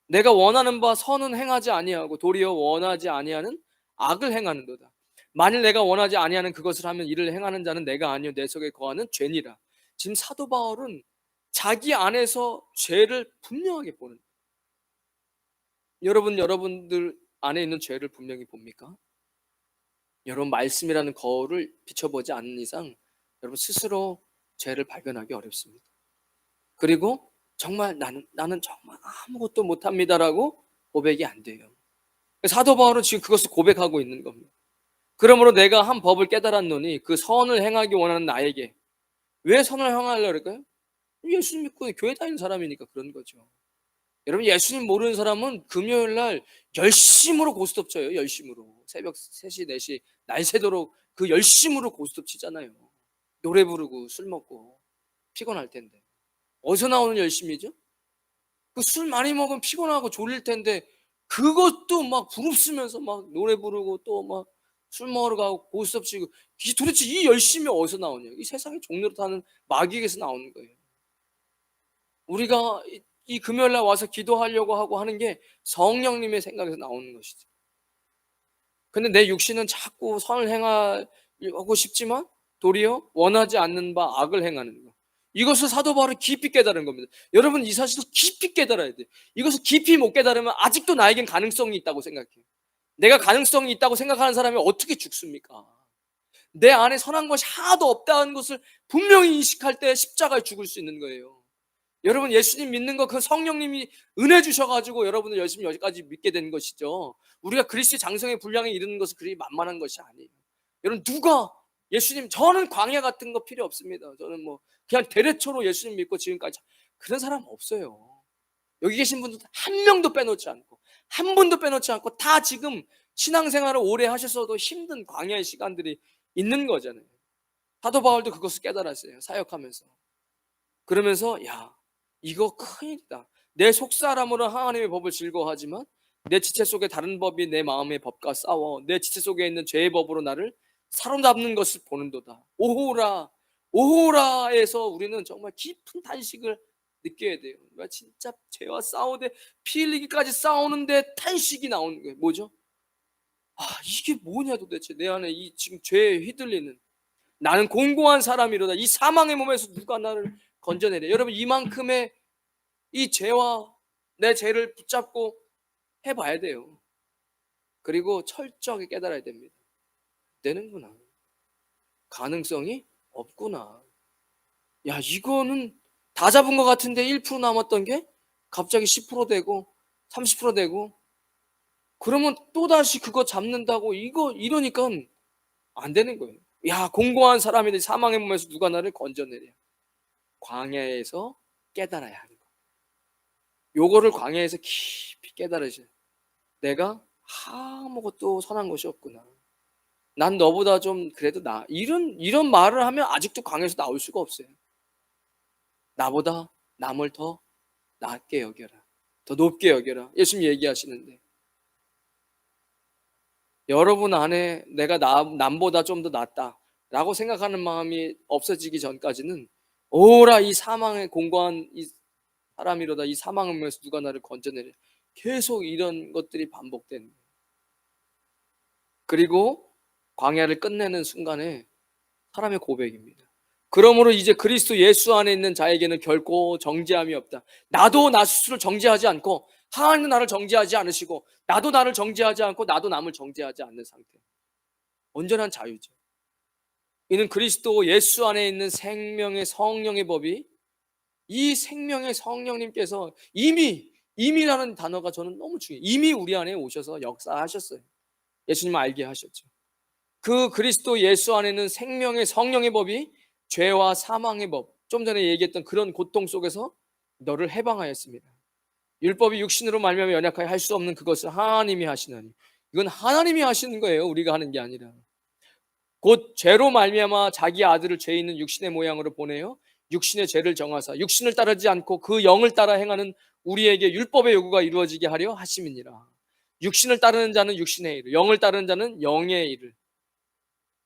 내가 원하는 바 선은 행하지 아니하고 도리어 원하지 아니하는 악을 행하는도다. 만일 내가 원하지 아니하는 그것을 하면 이를 행하는 자는 내가 아니요 내 속에 거하는 죄니라. 지금 사도 바울은 자기 안에서 죄를 분명하게 보는, 여러분들 안에 있는 죄를 분명히 봅니까? 여러분, 말씀이라는 거울을 비춰보지 않는 이상 여러분 스스로 죄를 발견하기 어렵습니다. 그리고 정말 나는 정말 아무것도 못합니다라고 고백이 안 돼요. 사도 바울은 지금 그것을 고백하고 있는 겁니다. 그러므로 내가 한 법을 깨달았노니 그 선을 행하기 원하는 나에게, 왜 선을 행하려고 그럴까요? 예수님 믿고 교회 다니는 사람이니까 그런 거죠. 여러분, 예수님 모르는 사람은 금요일 날 열심으로 고스톱 쳐요. 열심으로 새벽 3시 4시 날 새도록 그 열심으로 고스톱 치잖아요. 노래 부르고 술 먹고 피곤할 텐데 어디서 나오는 열심이죠? 그 술 많이 먹으면 피곤하고 졸릴 텐데 그것도 막 부릅쓰면서 막 노래 부르고 또 막 술 먹으러 가고 고스톱 치고, 도대체 이 열심이 어디서 나오냐? 이 세상의 종로로 타는 마귀에게서 나오는 거예요. 우리가 이 금요일 날 와서 기도하려고 하고 하는 게 성령님의 생각에서 나오는 것이죠. 근데 내 육신은 자꾸 선을 행하고 싶지만 도리어 원하지 않는 바 악을 행하는 거. 이것을 사도 바울이 깊이 깨달은 겁니다. 여러분, 이 사실을 깊이 깨달아야 돼요. 이것을 깊이 못 깨달으면 아직도 나에겐 가능성이 있다고 생각해요. 내가 가능성이 있다고 생각하는 사람이 어떻게 죽습니까? 내 안에 선한 것이 하나도 없다는 것을 분명히 인식할 때 십자가에 죽을 수 있는 거예요. 여러분, 예수님 믿는 거 그 성령님이 은혜 주셔가지고 여러분을 열심히 여기까지 믿게 된 것이죠. 우리가 그리스도의 장성의 분량에 이르는 것은 그리 만만한 것이 아니에요. 여러분, 누가 예수님, 저는 광야 같은 거 필요 없습니다. 저는 뭐 그냥 대레초로 예수님 믿고 지금까지, 그런 사람 없어요. 여기 계신 분들 한 명도 빼놓지 않고 한 분도 빼놓지 않고 다 지금 신앙생활을 오래 하셨어도 힘든 광야의 시간들이 있는 거잖아요. 사도 바울도 그것을 깨달았어요. 사역하면서. 그러면서 이거 큰일이다. 내 속사람으로 하나님의 법을 즐거워하지만 내 지체 속에 다른 법이 내 마음의 법과 싸워 내 지체 속에 있는 죄의 법으로 나를 사로잡는 것을 보는도다. 오호라, 오호라에서 우리는 정말 깊은 탄식을 느껴야 돼요. 진짜 죄와 싸우되 피 흘리기까지 싸우는데 탄식이 나오는 거예요. 뭐죠? 이게 뭐냐 도대체 내 안에 이 지금 죄에 휘둘리는, 나는 공고한 사람이로다. 이 사망의 몸에서 누가 나를 건져내려. 여러분, 이만큼의 이 죄와 내 죄를 붙잡고 해봐야 돼요. 그리고 철저하게 깨달아야 됩니다. 되는구나. 가능성이 없구나. 이거는 다 잡은 것 같은데 1% 남았던 게 갑자기 10% 되고 30% 되고, 그러면 또다시 그거 잡는다고 이러니까 안 되는 거예요. 공고한 사람인데 사망의 몸에서 누가 나를 건져내려. 광야에서 깨달아야 하는 거. 요거를 광야에서 깊이 깨달으셔. 내가 아무것도 선한 것이 없구나. 난 너보다 좀 그래도 이런 말을 하면 아직도 광야에서 나올 수가 없어요. 나보다 남을 더 낮게 여겨라. 더 높게 여겨라. 예수님 얘기하시는데 여러분 안에 내가 남보다 좀 더 낫다 라고 생각하는 마음이 없어지기 전까지는 오라 이 사망의 공고한 이 사람이로다 이 사망의 몸에서 누가 나를 건져내려 계속 이런 것들이 반복되는 거예요. 그리고 광야를 끝내는 순간에 사람의 고백입니다. 그러므로 이제 그리스도 예수 안에 있는 자에게는 결코 정죄함이 없다. 나도 나 스스로 정죄하지 않고 하나님도 나를 정죄하지 않으시고 나도 나를 정죄하지 않고 나도 남을 정죄하지 않는 상태. 온전한 자유죠. 이는 그리스도 예수 안에 있는 생명의 성령의 법이 이 생명의 성령님께서 이미라는 단어가 저는 너무 중요해요. 이미 우리 안에 오셔서 역사하셨어요. 예수님 알게 하셨죠. 그 그리스도 예수 안에는 생명의 성령의 법이 죄와 사망의 법, 좀 전에 얘기했던 그런 고통 속에서 너를 해방하였습니다. 율법이 육신으로 말미암아 연약하여 할 수 없는 그것을 하나님이 하시나니 이건 하나님이 하시는 거예요. 우리가 하는 게 아니라. 곧 죄로 말미암아 자기 아들을 죄 있는 육신의 모양으로 보내어 육신의 죄를 정하사 육신을 따르지 않고 그 영을 따라 행하는 우리에게 율법의 요구가 이루어지게 하려 하심이니라. 육신을 따르는 자는 육신의 일을, 영을 따르는 자는 영의 일을.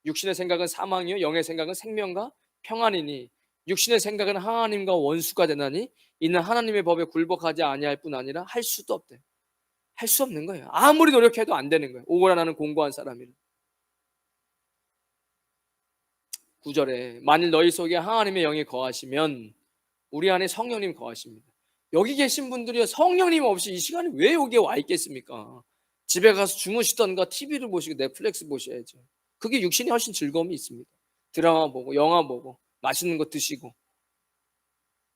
육신의 생각은 사망이요 영의 생각은 생명과 평안이니 육신의 생각은 하나님과 원수가 되나니 이는 하나님의 법에 굴복하지 아니할 뿐 아니라 할 수도 없대. 할 수 없는 거예요. 아무리 노력해도 안 되는 거예요. 오고라 나는 공고한 사람이라. 9절에 만일 너희 속에 하나님의 영이 거하시면 우리 안에 성령님 거하십니다. 여기 계신 분들이 성령님 없이 이 시간에 왜 여기에 와 있겠습니까? 집에 가서 주무시던가 TV를 보시고 넷플릭스 보셔야죠. 그게 육신이 훨씬 즐거움이 있습니다. 드라마 보고 영화 보고 맛있는 거 드시고.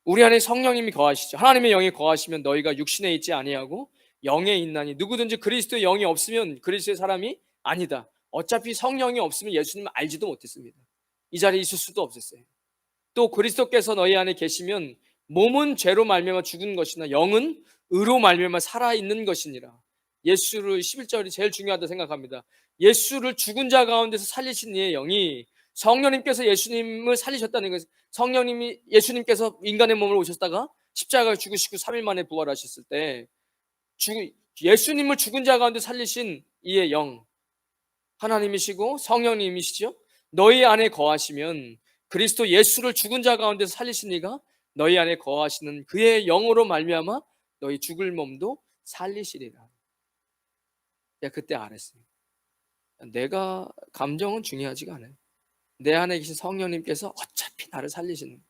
우리 안에 성령님이 거하시죠. 하나님의 영이 거하시면 너희가 육신에 있지 아니하고 영에 있나니 누구든지 그리스도의 영이 없으면 그리스도의 사람이 아니다. 어차피 성령이 없으면 예수님을 알지도 못했습니다. 이 자리에 있을 수도 없었어요. 또 그리스도께서 너희 안에 계시면 몸은 죄로 말미암아 죽은 것이나 영은 의로 말미암아 살아있는 것이니라. 예수를 11절이 제일 중요하다고 생각합니다. 예수를 죽은 자 가운데서 살리신 이의 영이 성령님께서 예수님을 살리셨다는 것은 성령님이 예수님께서 인간의 몸을 오셨다가 십자가에 죽으시고 3일 만에 부활하셨을 때 예수님을 죽은 자 가운데 살리신 이의 영 하나님이시고 성령님이시죠. 너희 안에 거하시면 그리스도 예수를 죽은 자 가운데서 살리신 이가 너희 안에 거하시는 그의 영으로 말미암아 너희 죽을 몸도 살리시리라. 내가 그때 알았어요. 내가 감정은 중요하지가 않아요. 내 안에 계신 성령님께서 어차피 나를 살리시는,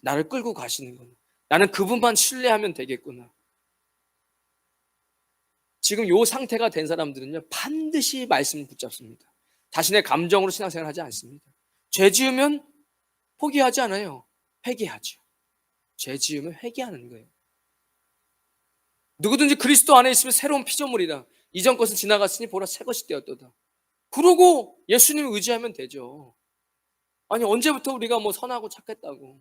나를 끌고 가시는구나. 나는 그분만 신뢰하면 되겠구나. 지금 이 상태가 된 사람들은요 반드시 말씀을 붙잡습니다. 자신의 감정으로 신앙생활 하지 않습니다. 죄 지으면 포기하지 않아요. 회개하죠. 죄 지으면 회개하는 거예요. 누구든지 그리스도 안에 있으면 새로운 피조물이라. 이전 것은 지나갔으니 보라 새 것이 되었도다. 그러고 예수님을 의지하면 되죠. 아니 언제부터 우리가 뭐 선하고 착했다고.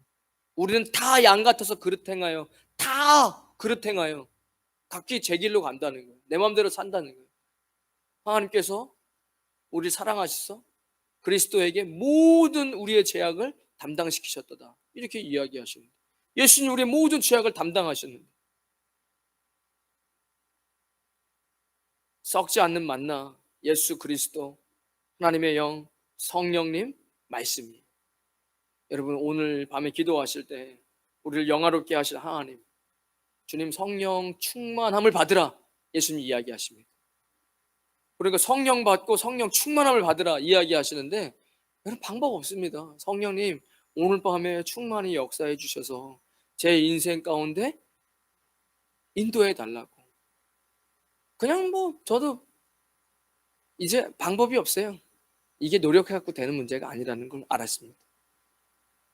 우리는 다 양 같아서 그릇 행하여 다 그릇 행하여 각기 제 길로 간다는 거예요. 내 마음대로 산다는 거예요. 하나님께서 우리를 사랑하셔서 그리스도에게 모든 우리의 죄악을 담당시키셨다. 이렇게 이야기하시는데 예수님 우리의 모든 죄악을 담당하셨는데 썩지 않는 만나 예수 그리스도 하나님의 영 성령님 말씀이 여러분 오늘 밤에 기도하실 때 우리를 영화롭게 하실 하나님 주님 성령 충만함을 받으라 예수님 이야기하십니다. 그러니까 성령 받고 성령 충만함을 받으라 이야기하시는데 여러분 방법 없습니다. 성령님 오늘 밤에 충만히 역사해 주셔서 제 인생 가운데 인도해 달라고. 그냥 뭐 저도 이제 방법이 없어요. 이게 노력해갖고 되는 문제가 아니라는 걸 알았습니다.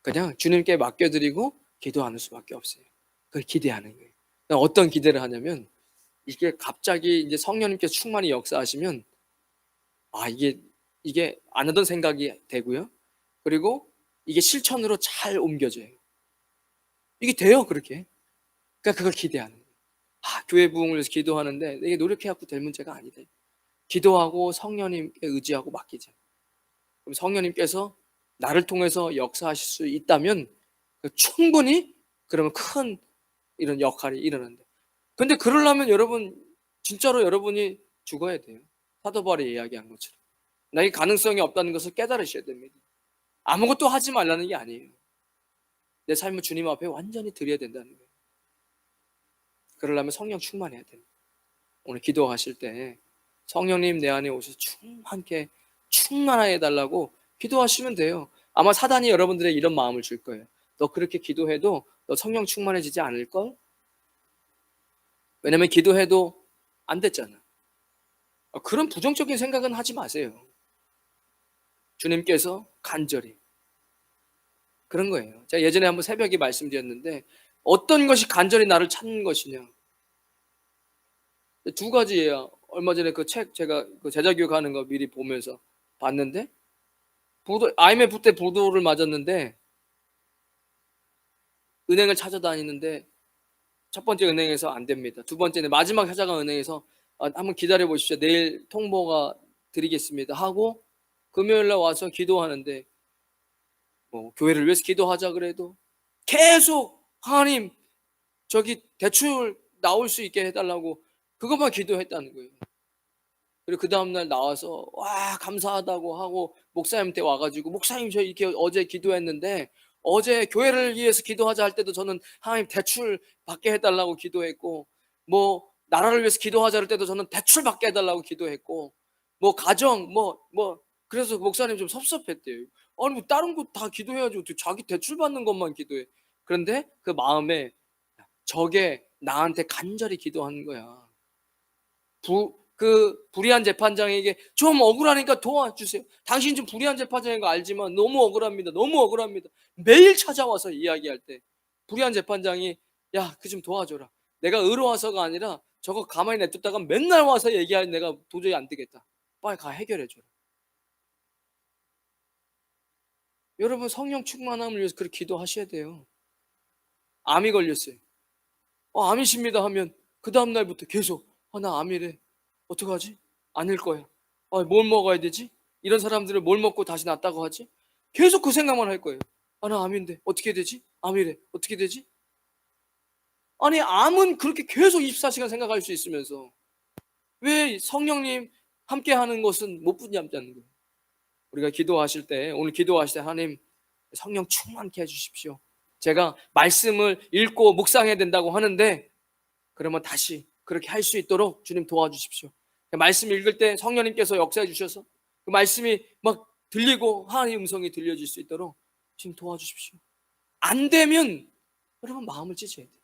그냥 주님께 맡겨드리고 기도하는 수밖에 없어요. 그걸 기대하는 거예요. 어떤 기대를 하냐면 이게 갑자기 이제 성령님께서 충만히 역사하시면 이게 안 하던 생각이 되고요. 그리고 이게 실천으로 잘 옮겨져요. 이게 돼요 그렇게. 그러니까 그걸 기대하는 거예요. 교회 부흥을 위해서 기도하는데 이게 노력해갖고 될 문제가 아니다. 기도하고 성령님께 의지하고 맡기자. 그럼 성령님께서 나를 통해서 역사하실 수 있다면 충분히 그러면 큰 이런 역할이 일어난다. 근데 그러려면 여러분 진짜로 여러분이 죽어야 돼요. 사도 바울이 이야기한 것처럼 나에게 가능성이 없다는 것을 깨달으셔야 됩니다. 아무것도 하지 말라는 게 아니에요. 내 삶을 주님 앞에 완전히 드려야 된다는 거예요. 그러려면 성령 충만해야 됩니다. 오늘 기도하실 때 성령님 내 안에 오셔서 충만하게 충만하게 해달라고 기도하시면 돼요. 아마 사단이 여러분들의 이런 마음을 줄 거예요. 너 그렇게 기도해도 너 성령 충만해지지 않을걸? 왜냐면 기도해도 안 됐잖아. 그런 부정적인 생각은 하지 마세요. 주님께서 간절히 그런 거예요. 제가 예전에 한번 새벽에 말씀드렸는데 어떤 것이 간절히 나를 찾는 것이냐. 두 가지예요. 얼마 전에 그 책 제가 그 제자교육 하는 거 미리 보면서 봤는데 IMF 때 보도를 맞았는데 은행을 찾아다니는데 첫 번째 은행에서 안 됩니다. 두 번째는 마지막 찾아간 은행에서 한번 기다려 보십시오. 내일 통보가 드리겠습니다 하고 금요일 날 와서 기도하는데 뭐 교회를 위해서 기도하자 그래도 계속 하나님 저기 대출 나올 수 있게 해달라고 그것만 기도했다는 거예요. 그리고 그 다음날 나와서 와 감사하다고 하고 목사님한테 와가지고 목사님 저 이렇게 어제 기도했는데 어제 교회를 위해서 기도하자 할 때도 저는 하나님 대출 받게 해달라고 기도했고 뭐 나라를 위해서 기도하자 할 때도 저는 대출 받게 해달라고 기도했고 뭐 가정 그래서 목사님 좀 섭섭했대요. 아니 뭐 다른 거 다 기도해야지 어떻게 자기 대출 받는 것만 기도해. 그런데 그 마음에 저게 나한테 간절히 기도하는 거야. 그 불의한 재판장에게 좀 억울하니까 도와주세요. 당신 좀 불의한 재판장인 거 알지만 너무 억울합니다. 너무 억울합니다. 매일 찾아와서 이야기할 때 불의한 재판장이 야, 그 좀 도와줘라. 내가 의로워서가 아니라 저거 가만히 냅뒀다가 맨날 와서 얘기할 내가 도저히 안 되겠다. 빨리 가 해결해줘라. 여러분 성령 충만함을 위해서 그렇게 기도하셔야 돼요. 암이 걸렸어요. 암이십니다 하면 그 다음날부터 계속 나 암이래. 어떡하지? 아닐 거야. 뭘 먹어야 되지? 이런 사람들은 뭘 먹고 다시 낫다고 하지? 계속 그 생각만 할 거예요. 나 암인데 어떻게 되지? 암이래. 어떻게 되지? 아니 암은 그렇게 계속 24시간 생각할 수 있으면서 왜 성령님 함께 하는 것은 못 붙잡지 않는 거예요? 우리가 기도하실 때 오늘 기도하실 때 하나님 성령 충만케 해주십시오. 제가 말씀을 읽고 묵상해야 된다고 하는데 그러면 다시 그렇게 할 수 있도록 주님 도와주십시오. 말씀 읽을 때 성령님께서 역사해 주셔서 그 말씀이 막 들리고 하나님의 음성이 들려질 수 있도록 주님 도와주십시오. 안 되면 여러분 마음을 찢어야 돼요.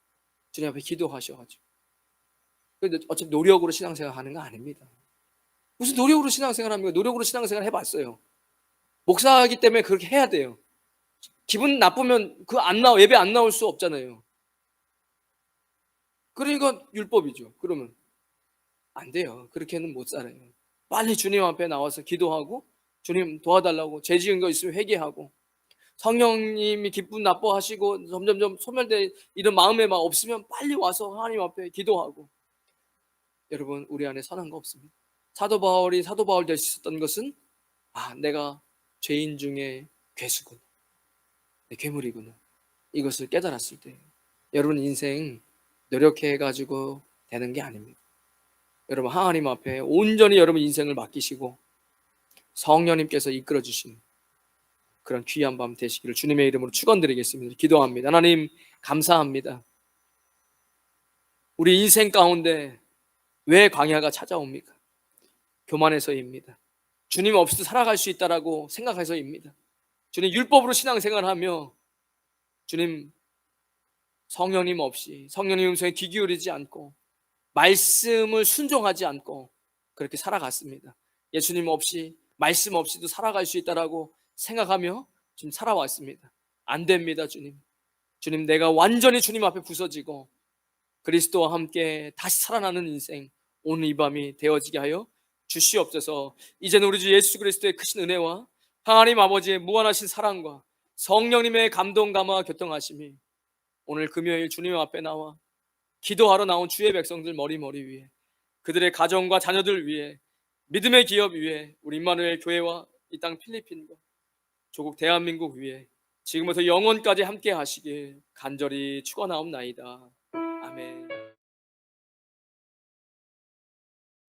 주님 앞에 기도하셔가지고. 근데 어차피 노력으로 신앙생활 하는 거 아닙니다. 무슨 노력으로 신앙생활 합니까? 노력으로 신앙생활 해봤어요. 목사하기 때문에 그렇게 해야 돼요. 기분 나쁘면 예배 안 나올 수 없잖아요. 그러니까 율법이죠. 그러면 안 돼요. 그렇게는 못 살아요. 빨리 주님 앞에 나와서 기도하고 주님 도와달라고 죄 지은 거 있으면 회개하고 성령님이 기분 나빠하시고 점점점 소멸된 이런 마음에 막 없으면 빨리 와서 하나님 앞에 기도하고. 여러분 우리 안에 선한 거 없습니다. 사도 바울이 사도 바울 될 수 있었던 것은 내가 죄인 중에 괴수구나, 괴물이구나, 이것을 깨달았을 때 여러분 인생 노력해가지고 되는 게 아닙니다. 여러분 하나님 앞에 온전히 여러분 인생을 맡기시고 성령님께서 이끌어 주신 그런 귀한 밤 되시기를 주님의 이름으로 축원드리겠습니다. 기도합니다. 하나님 감사합니다. 우리 인생 가운데 왜 광야가 찾아옵니까? 교만해서입니다. 주님 없이도 살아갈 수 있다라고 생각해서입니다. 주님 율법으로 신앙생활하며 주님 성령님 없이 성령님 음성에 귀 기울이지 않고 말씀을 순종하지 않고 그렇게 살아갔습니다. 예수님 없이 말씀 없이도 살아갈 수 있다라고 생각하며 지금 살아왔습니다. 안 됩니다. 주님 내가 완전히 주님 앞에 부서지고 그리스도와 함께 다시 살아나는 인생 오늘 이 밤이 되어지게 하여 주시옵소서. 이제는 우리 주 예수 그리스도의 크신 은혜와 하나님 아버지의 무한하신 사랑과 성령님의 감동 감화 교통하심이 오늘 금요일 주님 앞에 나와 기도하러 나온 주의 백성들 머리 위에 그들의 가정과 자녀들 위에 믿음의 기업 위에 우리 임마누엘 교회와 이 땅 필리핀과 조국 대한민국 위에 지금부터 영원까지 함께 하시길 간절히 축원하옵나이다. 아멘.